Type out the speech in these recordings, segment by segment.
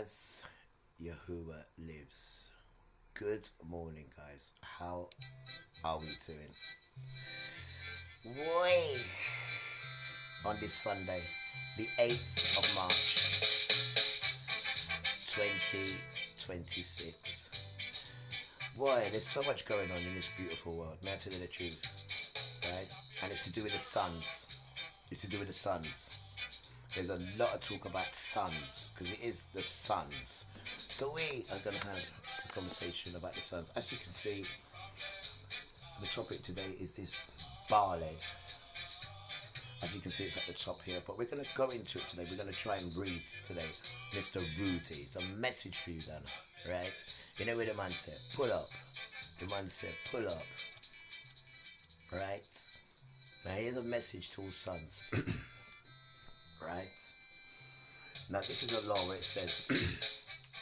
as Yahuwah lives. Good morning, guys. How are we doing? Boy, on this Sunday, the 8th of March, 2026. Boy, there's so much going on in this beautiful world. May I tell you the truth, right? And it's to do with the suns. It's to do with the suns. There's a lot of talk about suns, because it is the suns. So we are going to have a conversation about the suns. As you can see, the topic today is this barley. As you can see, it's at the top here, but we're going to go into it today. We're going to try and read today Mr. Rudy. It's a message for you, Dan, right? You know where the man said, pull up. The man said, pull up. Right? Now here's a message to all sons. Right? Now this is a law where it says,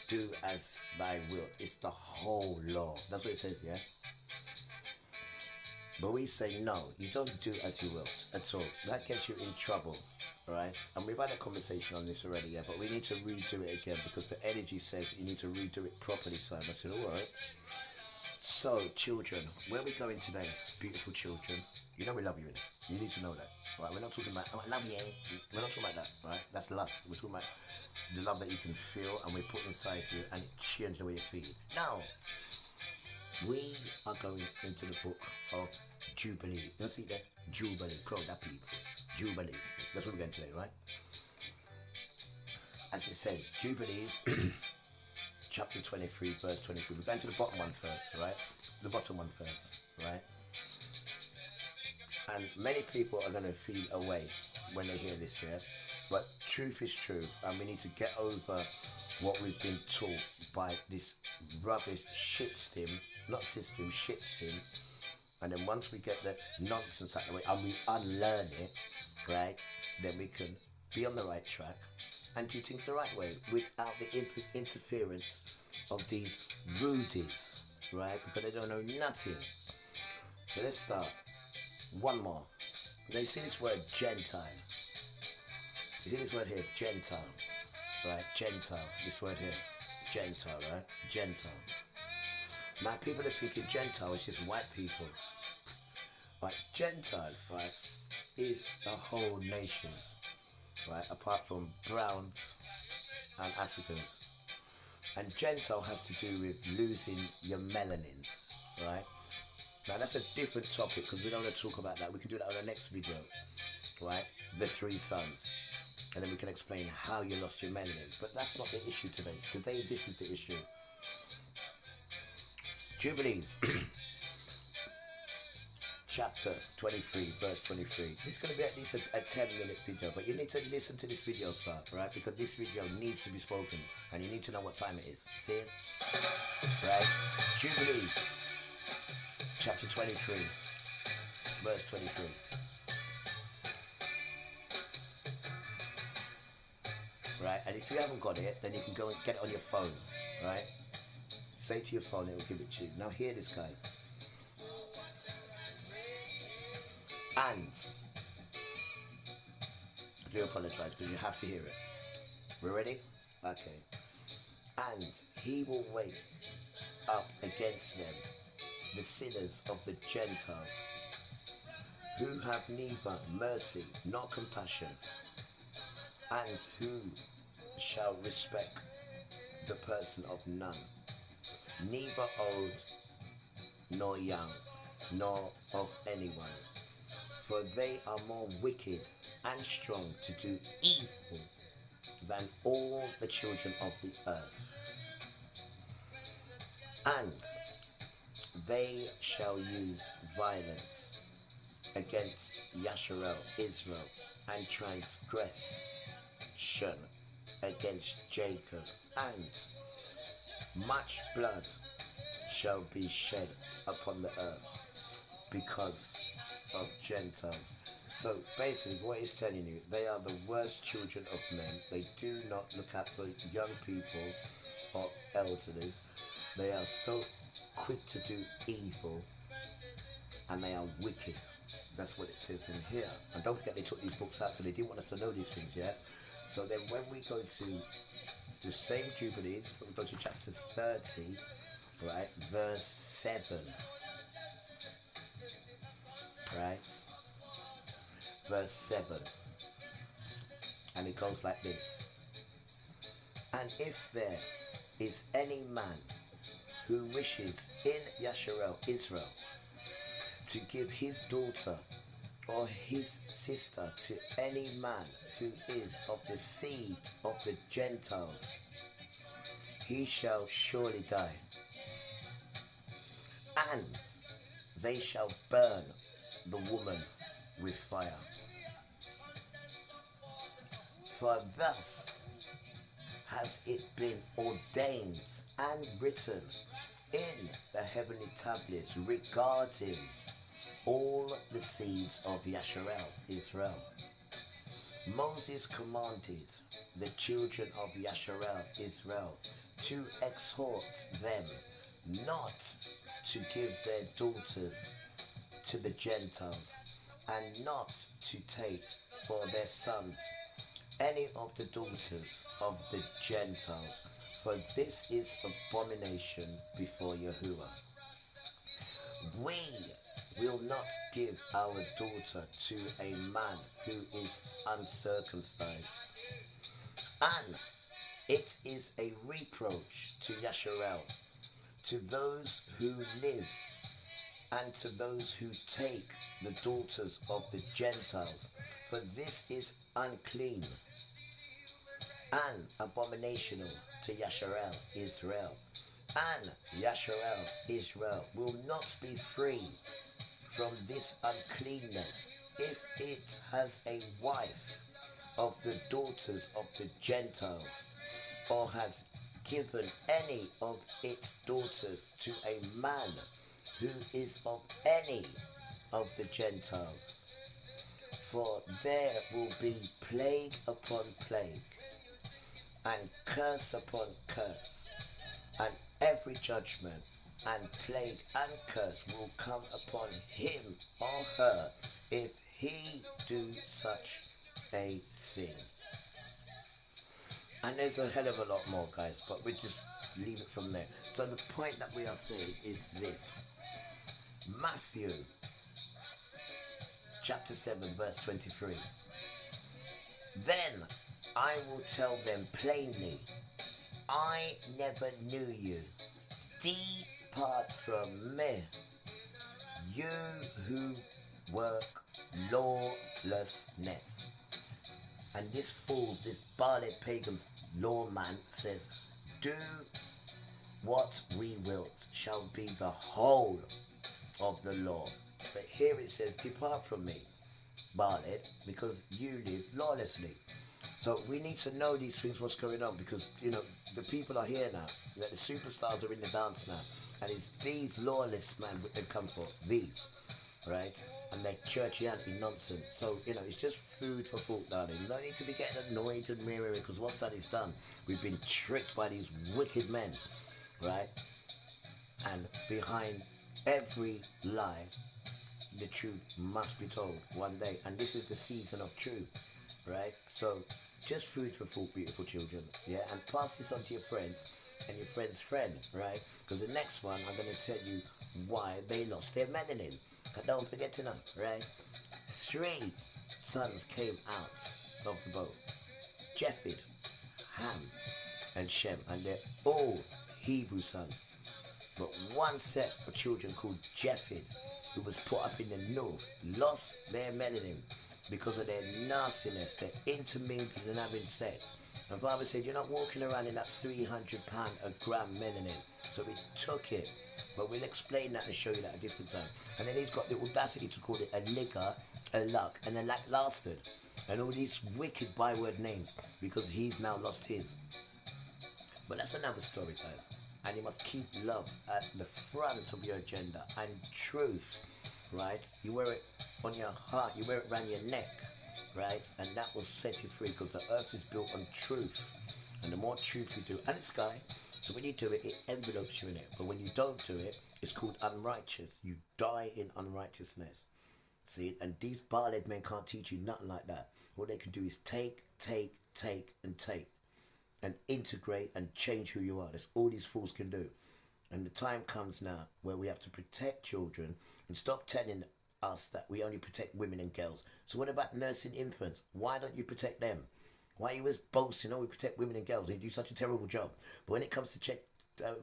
do as thy will. It's the whole law. That's what it says, yeah? But we say, no, you don't do as you will at all. That gets you in trouble, right? And we've had a conversation on this already, yeah? But we need to redo it again because the energy says you need to redo it properly, Simon. I said, all right. So, children, where are we going today? Beautiful children. You know we love you, innit? You need to know that, right? We're not talking about, oh, I love you. We're not talking about that, right? That's lust. We're talking about the love that you can feel and we put inside you and it changes the way you feel. Now, we are going into the book of Jubilee. You see that? Jubilee. Crowd that people. Jubilee. That's what we're going today, right? As it says, Jubilees, chapter 23, verse 23. We're going to the bottom one first, right? The bottom one first, right? And many people are going to feel away when they hear this here. But truth is true. And we need to get over what we've been taught by this rubbish shit stim. Not system, shit stim. And then once we get the nonsense out of the way and we unlearn it, right? Then we can be on the right track and do things the right way without the interference of these rudies, right? Because they don't know nothing. So let's start. One more. Now you see this word Gentile. You see this word here, Gentile, right? Gentile. This word here, Gentile, right? Gentile. Now people are thinking Gentile is just white people. Right? Gentile, right, is the whole nations, right? Apart from browns and Africans. And Gentile has to do with losing your melanin, right? Now that's a different topic because we don't want to talk about that. We can do that on the next video, right? The three sons. And then we can explain how you lost your melanin. But that's not the issue today. Today this is the issue. Jubilees, chapter 23, verse 23. It's going to be at least a 10-minute video, but you need to listen to this video, sir, right? Because this video needs to be spoken, and you need to know what time it is. See it? Right? Jubilees, chapter 23, verse 23. Right? And if you haven't got it, then you can go and get it on your phone, right? Say to your phone, it will give it to you. Now hear this, guys. And I do apologize because you have to hear it. We're ready? Okay. And he will wake up against them the sinners of the Gentiles, who have neither mercy nor compassion, and who shall respect the person of none, neither old nor young, nor of anyone, for they are more wicked and strong to do evil than all the children of the earth. And they shall use violence against Yasharel, Israel, and transgression against Jacob, and much blood shall be shed upon the earth because of Gentiles. So basically what he's telling you, they are the worst children of men. They do not look out for young people or elderly. They are so quick to do evil and they are wicked. That's what it says in here. And don't forget they took these books out, so they didn't want us to know these things, yeah? So then when we go to the same Jubilees, but we go to chapter 30, right, verse 7, right, verse 7, and it goes like this. And if there is any man who wishes in Yasharel, Israel, to give his daughter or his sister to any man who is of the seed of the Gentiles, he shall surely die, and they shall burn the woman with fire. For thus has it been ordained and written in the heavenly tablets regarding all the seeds of Yasharel, Israel. Moses commanded the children of Yasharel, Israel, to exhort them not to give their daughters to the Gentiles, and not to take for their sons any of the daughters of the Gentiles, for this is abomination before Yahuwah. We will not give our daughter to a man who is uncircumcised, and it is a reproach to Yasharel, to those who live, and to those who take the daughters of the Gentiles, for this is unclean and abominational to Yasharel, Israel. And Yasharel, Israel, will not be free from this uncleanness if it has a wife of the daughters of the Gentiles, or has given any of its daughters to a man who is of any of the Gentiles. For there will be plague upon plague, and curse upon curse, and every judgment and plague and curse will come upon him or her if he do such a thing. And there's a hell of a lot more, guys, but we just leave it from there. So the point that we are saying is this. Matthew chapter 7 verse 23. Then I will tell them plainly, I never knew you. Depart from me, you who work lawlessness. And this fool, this Baaled pagan lawman says, do what we will shall be the whole of the law. But here it says, depart from me, Baaled, because you live lawlessly. So we need to know these things, what's going on, because, you know, the people are here now. The superstars are in the dance now. And it's these lawless men they come for, these, right? And they're churchianity nonsense. So, you know, it's just food for thought, darling. You don't need to be getting annoyed and mirroring, because what's done is done. We've been tricked by these wicked men, right? And behind every lie, the truth must be told one day. And this is the season of truth, right? So, just food for thought, beautiful children, yeah? And pass this on to your friends and your friend's friend, right? Because the next one, I'm going to tell you why they lost their melanin. But don't forget to know, right? 3 sons came out of the boat. Japheth, Ham, and Shem. And they're all Hebrew sons. But one set of children called Japheth, who was put up in the north, lost their melanin because of their nastiness, their intermingling and having sex. And the Bible said, you're not walking around in that 300 pound a gram melanin. So we took it. But we'll explain that and show you that at a different time. And then he's got the audacity to call it a nigger, a luck, and a lackluster. And all these wicked byword names, because he's now lost his. But that's another story, guys. And you must keep love at the front of your agenda. And truth, right? You wear it on your heart, you wear it around your neck, right? And that will set you free, because the earth is built on truth. And the more truth you do, and it's sky. So when you do it, it envelopes you in it. But when you don't do it, it's called unrighteous. You die in unrighteousness. See? And these Baaled men can't teach you nothing like that. All they can do is take, and take. and integrate and change who you are. That's all these fools can do. And the time comes now where we have to protect children and stop telling us that we only protect women and girls. So what about nursing infants? Why don't you protect them? Why are you always boasting, oh, we protect women and girls, and you do such a terrible job? But when it comes to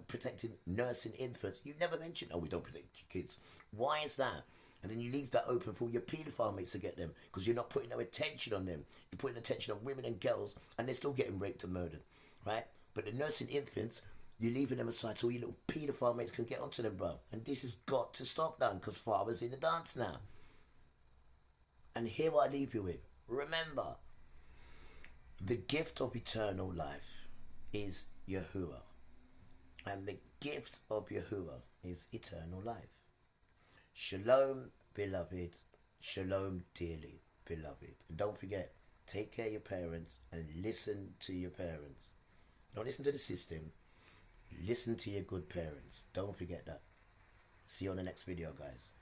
protecting nursing infants, you never mention, oh, we don't protect kids. Why is that? And then you leave that open for your paedophile mates to get them, because you're not putting no attention on them. You're putting attention on women and girls, and they're still getting raped and murdered, right? But the nursing infants, you're leaving them aside so your little paedophile mates can get onto them, bro. And this has got to stop now, because father's in the dance now. And here what I leave you with. Remember, the gift of eternal life is Yahuwah. And the gift of Yahuwah is eternal life. Shalom, beloved. Shalom, dearly beloved. And don't forget, take care of your parents and listen to your parents. Don't listen to the system. Listen to your good parents. Don't forget that. See you on the next video, guys.